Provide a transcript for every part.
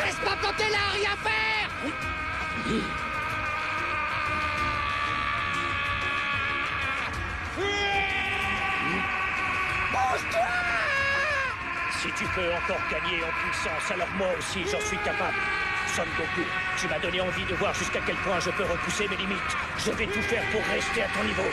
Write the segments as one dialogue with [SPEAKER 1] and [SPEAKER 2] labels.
[SPEAKER 1] Reste pas quand t'es là, rien faire. Bouge-toi!
[SPEAKER 2] Si tu peux encore gagner en puissance, alors moi aussi j'en suis capable. Son Goku, tu m'as donné envie de voir jusqu'à quel point je peux repousser mes limites. Je vais tout faire pour rester à ton niveau.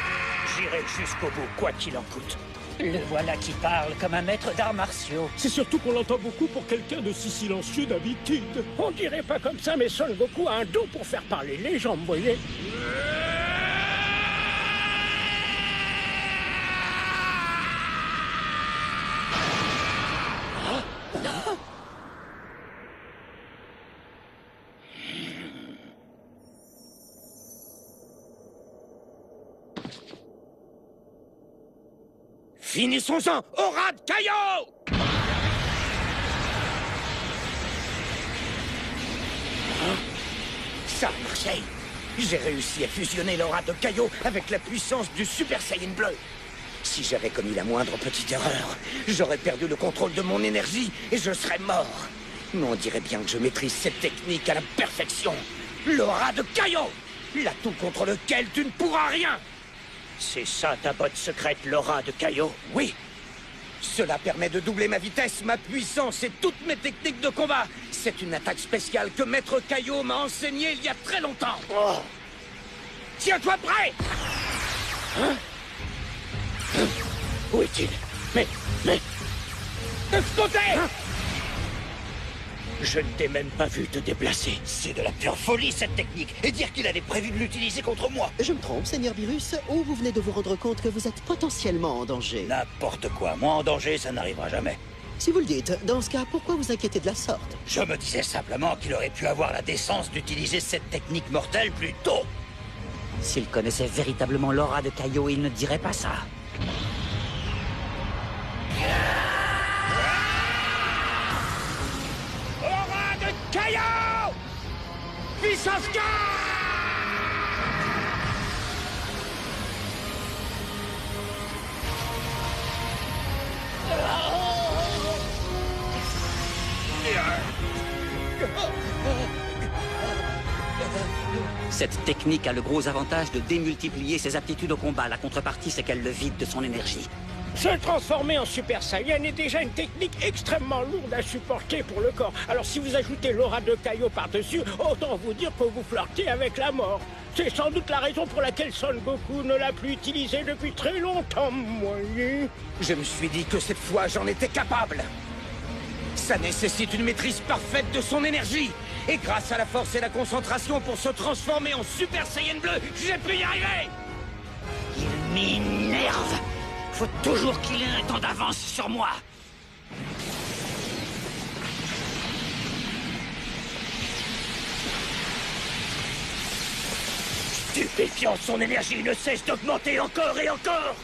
[SPEAKER 2] J'irai jusqu'au bout, quoi qu'il en coûte. Le voilà qui parle comme un maître d'arts martiaux.
[SPEAKER 3] C'est surtout qu'on l'entend beaucoup pour quelqu'un de si silencieux d'habitude. On dirait pas comme ça, mais Son Goku a un dos pour faire parler les gens, vous voyez.
[SPEAKER 1] Finissons-en, aura de Kaio! Ça a marché. J'ai réussi à fusionner l'aura de Kaio avec la puissance du Super Saiyan bleu. Si j'avais commis la moindre petite erreur, j'aurais perdu le contrôle de mon énergie et je serais mort. Mais on dirait bien que je maîtrise cette technique à la perfection. L'aura de Kaio! L'atout contre lequel tu ne pourras rien!
[SPEAKER 2] C'est ça ta botte secrète, l'aura de Kaio?
[SPEAKER 1] Oui. Cela permet de doubler ma vitesse, ma puissance et toutes mes techniques de combat. C'est une attaque spéciale que Maître Kaio m'a enseignée il y a très longtemps. Oh. Tiens-toi prêt! Hein? Où est-il? Mais... De ce côté! Hein?
[SPEAKER 2] Je ne t'ai même pas vu te déplacer.
[SPEAKER 4] C'est de la pure folie, cette technique. Et dire qu'il avait prévu de l'utiliser contre moi.
[SPEAKER 5] Je me trompe, Seigneur Virus, ou vous venez de vous rendre compte que vous êtes potentiellement en danger?
[SPEAKER 4] N'importe quoi. Moi, en danger, ça n'arrivera jamais.
[SPEAKER 5] Si vous le dites, dans ce cas, pourquoi vous inquiétez de la sorte?
[SPEAKER 4] Je me disais simplement qu'il aurait pu avoir la décence d'utiliser cette technique mortelle plus tôt.
[SPEAKER 6] S'il connaissait véritablement l'aura de Kaio, il ne dirait pas ça.
[SPEAKER 1] Aura de Kaio! Puissance 4!
[SPEAKER 6] Cette technique a le gros avantage de démultiplier ses aptitudes au combat. La contrepartie, c'est qu'elle le vide de son énergie.
[SPEAKER 3] Se transformer en Super Saiyan est déjà une technique extrêmement lourde à supporter pour le corps. Alors si vous ajoutez l'aura de Kaio par-dessus, autant vous dire que vous flirtez avec la mort. C'est sans doute la raison pour laquelle Son Goku ne l'a plus utilisé depuis très longtemps, voyez.
[SPEAKER 1] Je me suis dit que cette fois j'en étais capable. Ça nécessite une maîtrise parfaite de son énergie. Et grâce à la force et la concentration pour se transformer en Super Saiyan bleu, j'ai pu y arriver.
[SPEAKER 6] Il m'énerve. Faut toujours qu'il ait un temps d'avance sur moi.
[SPEAKER 2] Stupéfiant, son énergie ne cesse d'augmenter encore et encore.